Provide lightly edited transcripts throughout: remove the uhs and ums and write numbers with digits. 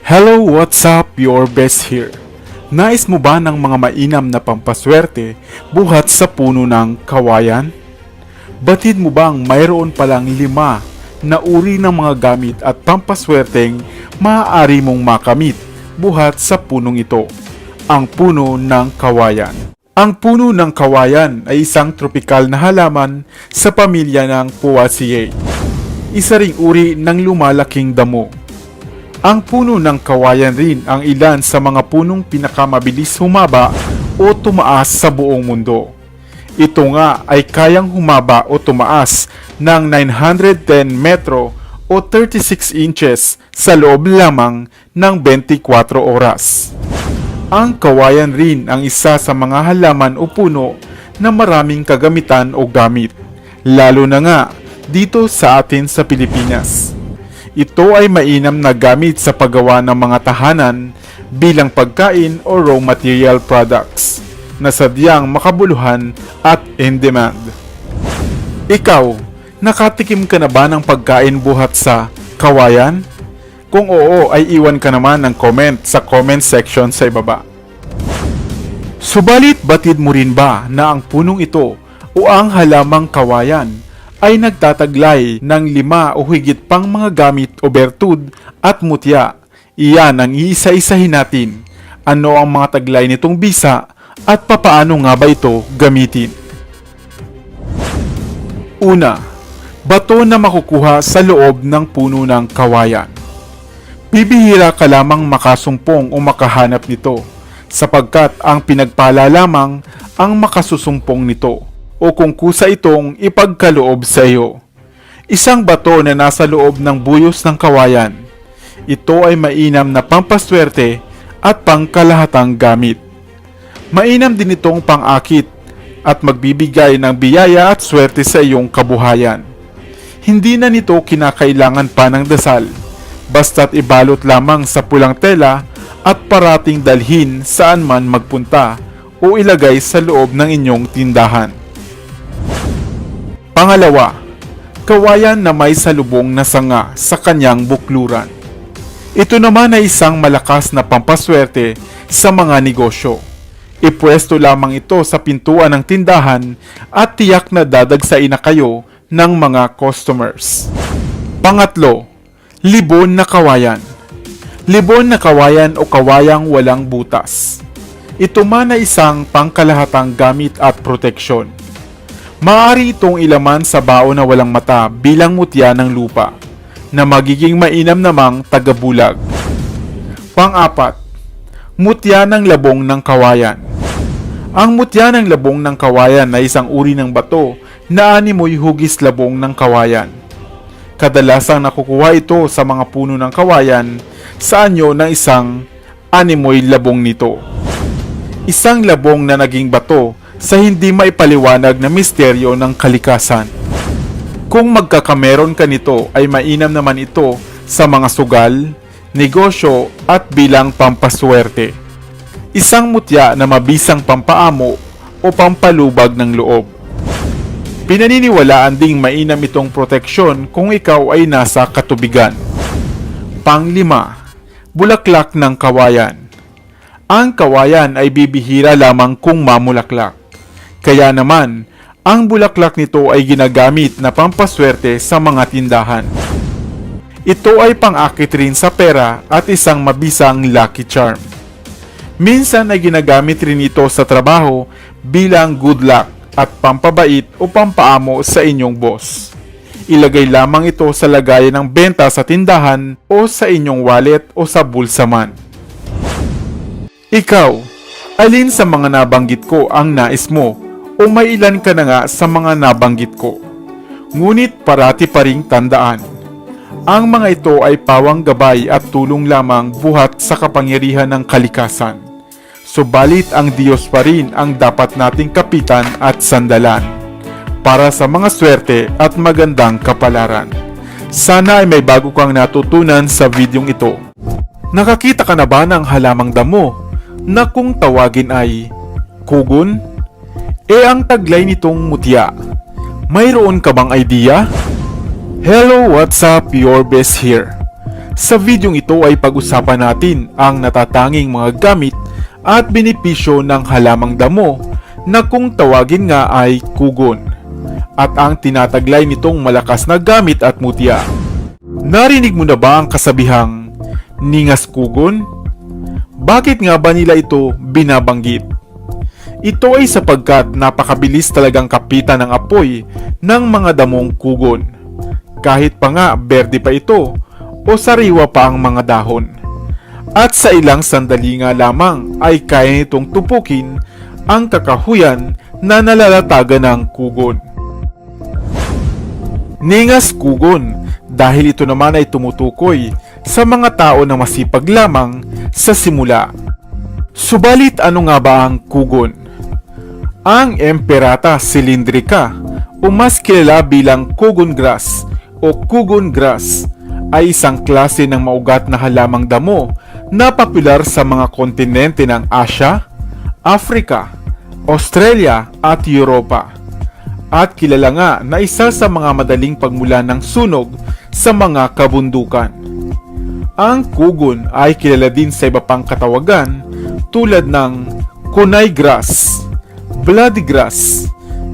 Hello, what's up? Your best here. Nais mo ba ng mga mainam na pampaswerte buhat sa puno ng kawayan? Batid mo bang mayroon palang 5 na uri ng mga gamit at pampaswerteng maaari mong makamit buhat sa punong ito? Ang puno ng kawayan. Ang puno ng kawayan ay isang tropikal na halaman sa pamilya ng Poaceae. Isa ring uri ng lumalaking damo. Ang puno ng kawayan rin ang ilan sa mga punong pinakamabilis humaba o tumaas sa buong mundo. Ito nga ay kayang humaba o tumaas ng 910 metro o 36 inches sa loob lamang ng 24 oras. Ang kawayan rin ang isa sa mga halaman o puno na maraming kagamitan o gamit, lalo na nga dito sa atin sa Pilipinas. Ito ay mainam na gamit sa paggawa ng mga tahanan bilang pagkain o raw material products na sadyang makabuluhan at in demand. Ikaw, nakatikim ka na ba ng pagkain buhat sa kawayan? Kung oo, ay iwan ka naman ng comment sa comment section sa ibaba. Subalit batid mo rin ba na ang punong ito o ang halamang kawayan ay nagtataglay ng 5 o higit pang mga gamit o bertud at mutya? Iyan ang iisa-isahin natin. Ano ang mga taglay nitong bisa at papaano nga ba ito gamitin? Una, bato na makukuha sa loob ng puno ng kawayan. Bibihira ka lamang makasumpong o makahanap nito, sapagkat ang pinagpala lamang ang makasusumpong nito o kung kusa itong ipagkaloob sa iyo. Isang bato na nasa loob ng buyos ng kawayan. Ito ay mainam na pampaswerte at pangkalahatang gamit. Mainam din itong pangakit at magbibigay ng biyaya at swerte sa iyong kabuhayan. Hindi na nito kinakailangan pa ng dasal, basta't ibalot lamang sa pulang tela at parating dalhin saan man magpunta o ilagay sa loob ng inyong tindahan. Pangalawa, kawayan na may salubong na sanga sa kanyang bukluran. Ito naman ay isang malakas na pampaswerte sa mga negosyo. Ipwesto lamang ito sa pintuan ng tindahan at tiyak na dadagsain na kayo ng mga customers. Pangatlo, libon na kawayan. Libon na kawayan o kawayang walang butas. Ito man ay isang pangkalahatang gamit at proteksyon. Maaari itong ilaman sa bao na walang mata bilang mutya ng lupa, na magiging mainam namang tagabulag. Pang-apat, mutya ng labong ng kawayan. Ang mutya ng labong ng kawayan ay isang uri ng bato na animoy hugis labong ng kawayan. Kadalasang nakukuha ito sa mga puno ng kawayan sa anyo ng isang animoy labong nito. Isang labong na naging bato sa hindi maipaliwanag na misteryo ng kalikasan. Kung magkakameron ka nito ay mainam naman ito sa mga sugal, negosyo at bilang pampaswerte. Isang mutya na mabisang pampaamo o pampalubag ng loob. Pinaniniwalaan ding mainam itong proteksyon kung ikaw ay nasa katubigan. Pang-5, bulaklak ng kawayan. Ang kawayan ay bibihira lamang kung mamulaklak. Kaya naman, ang bulaklak nito ay ginagamit na pampaswerte sa mga tindahan. Ito ay pang-akit rin sa pera at isang mabisang lucky charm. Minsan ay ginagamit rin ito sa trabaho bilang good luck at pampabait o pampaamo sa inyong boss. Ilagay lamang ito sa lagayan ng benta sa tindahan o sa inyong wallet o sa bulsa man. Ikaw, alin sa mga nabanggit ko ang nais mo o may ilan ka na nga sa mga nabanggit ko? Ngunit parati pa ring tandaan, ang mga ito ay pawang gabay at tulong lamang buhat sa kapangyarihan ng kalikasan. Subalit ang Diyos pa rin ang dapat nating kapitan at sandalan para sa mga swerte at magandang kapalaran. Sana ay may bago kang natutunan sa videong ito. Nakakita ka na ba ng halamang damo na kung tawagin ay kugon? Ang taglay nitong mutya. Mayroon ka bang idea? Hello, what's up? Your best here. Sa videong ito ay pag-usapan natin ang natatanging mga gamit at benepisyo ng halamang damo na kung tawagin nga ay kugon, at ang tinataglay nitong malakas na gamit at mutya. Narinig mo na ba ang kasabihang ningas kugon? Bakit nga ba nila ito binabanggit? Ito ay sapagkat napakabilis talagang kapitan ng apoy ng mga damong kugon. Kahit pa nga berde pa ito o sariwa pa ang mga dahon. At sa ilang sandali nga lamang ay kaya nitong tupukin ang kakahuyan na nalalatagan ng kugon. Ningas kugon dahil ito naman ay tumutukoy sa mga tao na masipag lamang sa simula. Subalit ano nga ba ang kugon? Ang Emperata cylindrica o mas kilala bilang kugon grass o kugon grass ay isang klase ng maugat na halamang damo na popular sa mga kontinente ng Asia, Africa, Australia at Europa. At kilala nga na isa sa mga madaling pagmula ng sunog sa mga kabundukan. Ang kugon ay kilala din sa iba pang katawagan tulad ng kunay grass, bloody grass,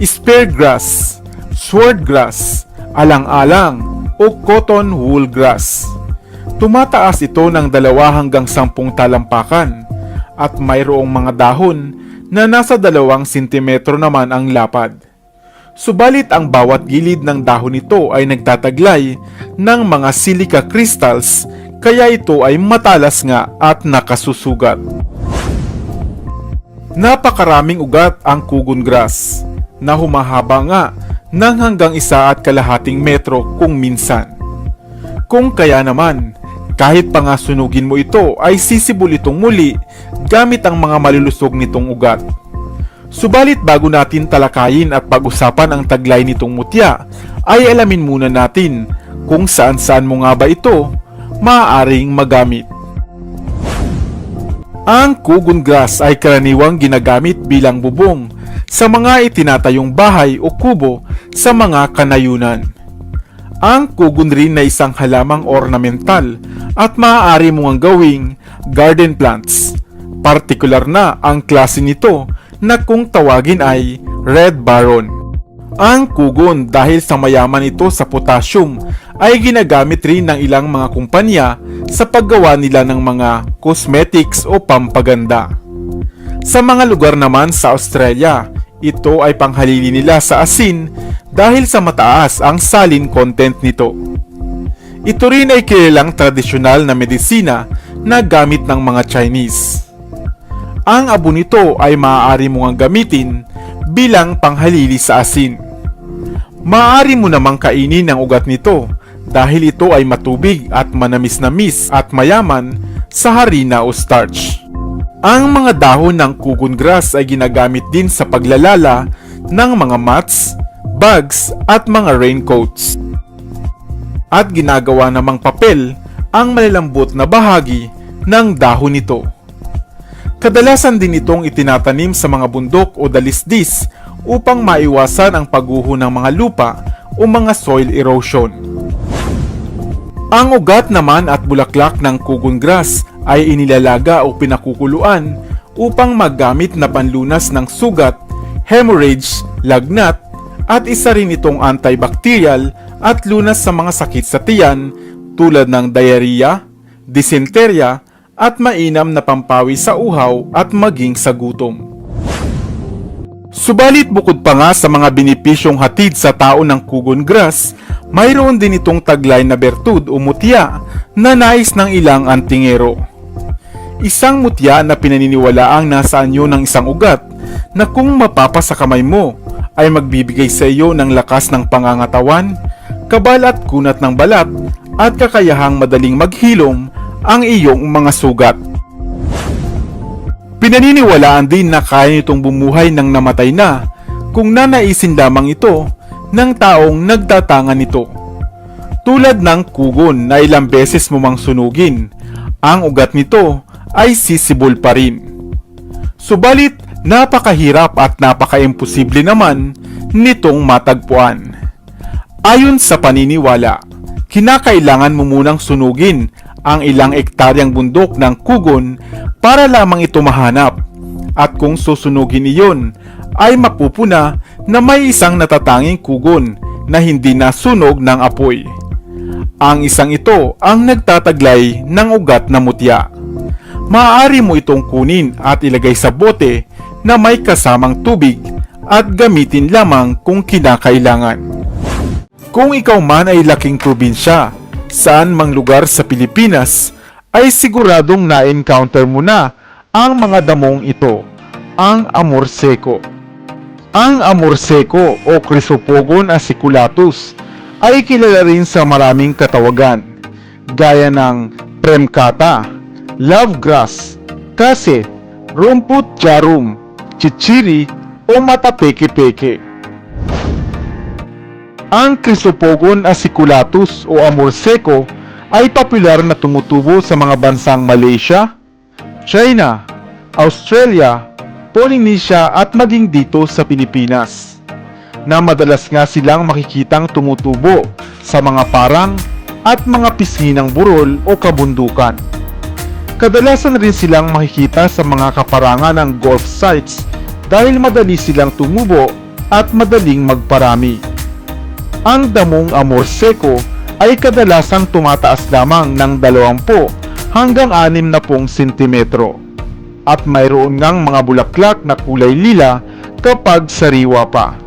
spear grass, sword grass, alang-alang o cotton wool grass. Tumataas ito ng 2 hanggang 10 talampakan at mayroong mga dahon na nasa 2 sentimetro naman ang lapad. Subalit ang bawat gilid ng dahon nito ay nagtataglay ng mga silica crystals, kaya ito ay matalas nga at nakasusugat. Napakaraming ugat ang kugon grass na humahaba nga ng hanggang 1.5 metro kung minsan. Kung kaya naman, kahit pa nga sunugin mo ito ay sisibol itong muli gamit ang mga malulusog nitong ugat. Subalit bago natin talakayin at pag-usapan ang taglay nitong mutya, ay alamin muna natin kung saan-saan mo nga ba ito maaaring magamit. Ang kugon grass ay karaniwang ginagamit bilang bubong sa mga itinatayong bahay o kubo sa mga kanayunan. Ang kugon rin na isang halamang ornamental at maaari mong gawing garden plants. Partikular na ang klase nito na kung tawagin ay Red Baron. Ang kugon dahil sa mayaman ito sa potassium ay ginagamit rin ng ilang mga kumpanya sa paggawa nila ng mga cosmetics o pampaganda. Sa mga lugar naman sa Australia, ito ay panghalili nila sa asin dahil sa mataas ang saline content nito. Ito rin ay kilalang tradisyonal na medisina na gamit ng mga Chinese. Ang abo nito ay maaari mong gamitin bilang panghalili sa asin. Maaari mo namang kainin ang ugat nito dahil ito ay matubig at manamis-namis at mayaman sa harina o starch. Ang mga dahon ng kugon grass ay ginagamit din sa paglalala ng mga mats, bags at mga raincoats. At ginagawa namang papel ang malalambot na bahagi ng dahon nito. Kadalasan din itong itinatanim sa mga bundok o dalisdis upang maiwasan ang pagguho ng mga lupa o mga soil erosion. Ang ugat naman at bulaklak ng kugon grass ay inilalaga o pinakukuluan upang magamit na panlunas ng sugat, hemorrhage, lagnat, at isa rin itong antibacterial at lunas sa mga sakit sa tiyan tulad ng diarrhea, dysenteria, at mainam na pampawi sa uhaw at maging sa gutom. Subalit bukod pa nga sa mga benepisyong hatid sa tao ng kugon grass, mayroon din itong taglay na bertud o mutya na nais ng ilang antingero. Isang mutya na pinaniniwalaang nasa anyo ng isang ugat na kung mapapa sa kamay mo ay magbibigay sa iyo ng lakas ng pangangatawan, kabal at kunat ng balat at kakayahang madaling maghilom ang iyong mga sugat. Pinaniniwalaan din na kaya nitong bumuhay ng namatay na kung nanaisin lamang ito ng taong nagtatangan nito. Tulad ng kugon na ilang beses mo mang sunugin, ang ugat nito ay sisibol pa rin. Subalit napakahirap at napaka-imposible naman nitong matagpuan. Ayon sa paniniwala, kinakailangan mo munang sunugin ang ilang ektaryang bundok ng Kugon para lamang ito mahanap. At kung susunugin iyon, ay mapupuna na may isang natatanging kugon na hindi nasunog ng apoy. Ang isang ito ang nagtataglay ng ugat na mutya. Maaari mo itong kunin at ilagay sa bote na may kasamang tubig at gamitin lamang kung kinakailangan. Kung ikaw man ay laking probinsya, saan mang lugar sa Pilipinas, ay siguradong na-encounter mo na ang mga damong ito, ang amor seco. Ang amor seco o Chrysopogon aciculatus ay kilala rin sa maraming katawagan, gaya ng premcata, love grass, kase, rumput jarum, chichiri o mata peke-peke. Ang Chrysopogon aciculatus o amor seco ay popular na tumutubo sa mga bansang Malaysia, China, Australia, Polynesia at maging dito sa Pilipinas, na madalas nga silang makikitang tumutubo sa mga parang at mga pisnginang burol o kabundukan. Kadalasan rin silang makikita sa mga kaparangan ng golf sites dahil madali silang tumubo at madaling magparami. Ang damong amor seco ay kadalasang tumataas lamang ng 20 hanggang 60 sentimetro at mayroon ngang mga bulaklak na kulay lila kapag sariwa pa,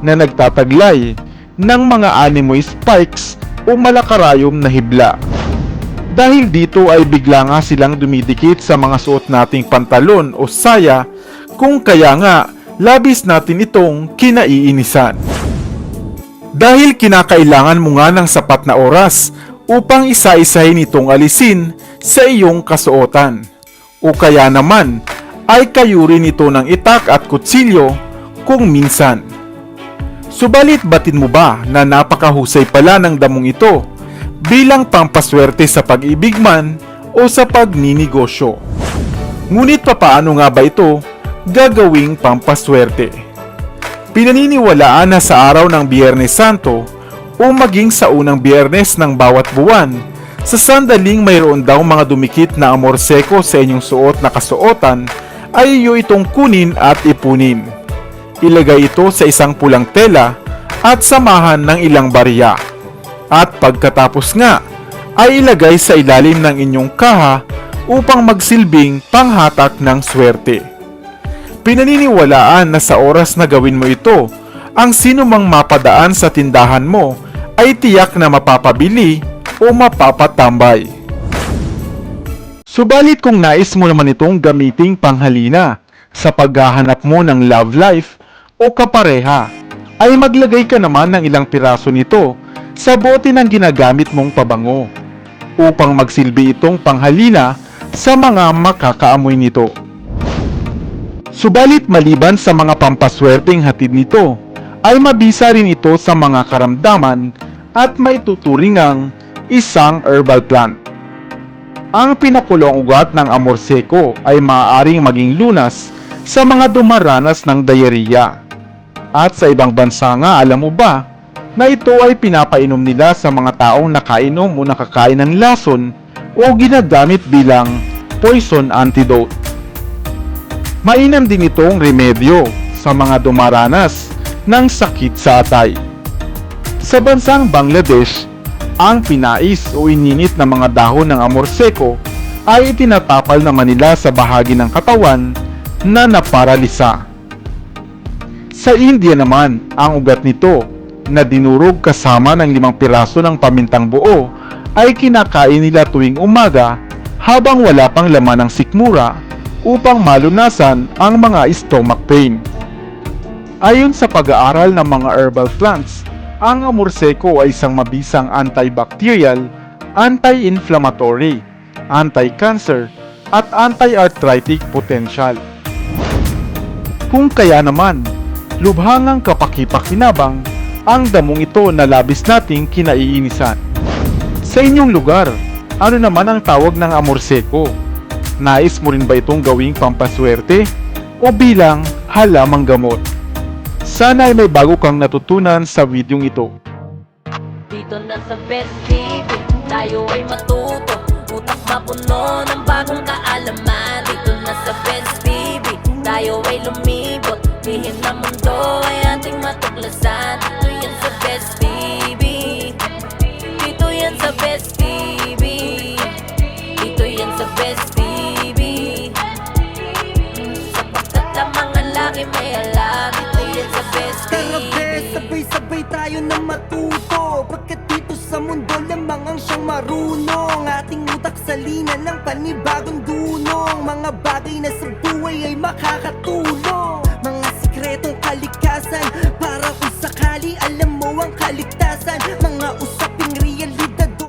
na nagtataglay ng mga animoy spikes o malakarayom na hibla. Dahil dito ay bigla nga silang dumidikit sa mga suot nating pantalon o saya, kung kaya nga labis natin itong kinaiinisan. Dahil kinakailangan mo nga ng sapat na oras upang isa-isahin itong alisin sa iyong kasuotan. O kaya naman ay kayurin ito ng itak at kutsilyo kung minsan. Subalit batid mo ba na napakahusay pala ng damong ito bilang pampaswerte sa pag-ibig man o sa pagninegosyo? Ngunit papaano nga ba ito gagawing pampaswerte? Pinaniniwalaan na sa araw ng Biyernes Santo o maging sa unang biyernes ng bawat buwan, sa sandaling mayroon daw mga dumikit na amor seco sa inyong suot na kasuotan, ay iyo itong kunin at ipunin. Ilagay ito sa isang pulang tela at samahan ng ilang barya. At pagkatapos nga, ay ilagay sa ilalim ng inyong kaha upang magsilbing panghatak ng swerte. Pinaniniwalaan na sa oras na gawin mo ito, ang sino mang mapadaan sa tindahan mo ay tiyak na mapapabili o mapapatambay. Subalit kung nais mo naman itong gamiting panghalina sa paghahanap mo ng love life o kapareha, ay maglagay ka naman ng ilang piraso nito sa bote ng ginagamit mong pabango upang magsilbi itong panghalina sa mga makakaamoy nito. Subalit maliban sa mga pampaswerteng hatid nito, ay mabisa rin ito sa mga karamdaman at may tuturing ang isang herbal plant. Ang pinakulong ugat ng amor seco ay maaaring maging lunas sa mga dumaranas ng diarrhea. At sa ibang bansa nga, alam mo ba na ito ay pinapainom nila sa mga taong nakainom o nakakain ng lason o ginagamit bilang poison antidote. Mainam din itong remedyo sa mga dumaranas ng sakit sa atay. Sa bansang Bangladesh, ang pinais o ininit na mga dahon ng amor seco ay itinatapal naman nila sa bahagi ng katawan na naparalisa. Sa India naman, ang ugat nito na dinurog kasama ng 5 piraso ng pamintang buo ay kinakain nila tuwing umaga habang wala pang laman ng sikmura upang malunasan ang mga stomach pain. Ayon sa pag-aaral ng mga herbal plants, ang amor seco ay isang mabisang antibacterial, anti-inflammatory, anti-cancer, at anti-arthritic potential. Kung kaya naman, lubhangang kapakipakinabang ang damong ito na labis nating kinaiinisan. Sa inyong lugar, ano naman ang tawag ng amor seco? Nais mo rin ba itong gawing pampaswerte o bilang halamang gamot? Sana ay may bago kang natutunan sa videong ito. Dito na sa Best TV, tayo ay matuto. utak mapuno ng bagong kaalaman. Dito na sa Best BB, tayo ay lumibot. Lihim na mundo ay ating matuklasan. Dito yan sa Best BB, dito yan sa Best BB, dito yan sa Best BB. Sapagkat ang mga laki may alam. Dito yan sa Best Tara BB. bes, sabay-sabay tayo na matuto. Pagkat dito sa mundo lamang ang siyang marunong. Ating utak salina ng panibagong dunong. Mga bagay na sa buhay ay makakatulong. Mga sikretong kalikasan, para kung sakali alam mo ang kaligtasan. Mga usap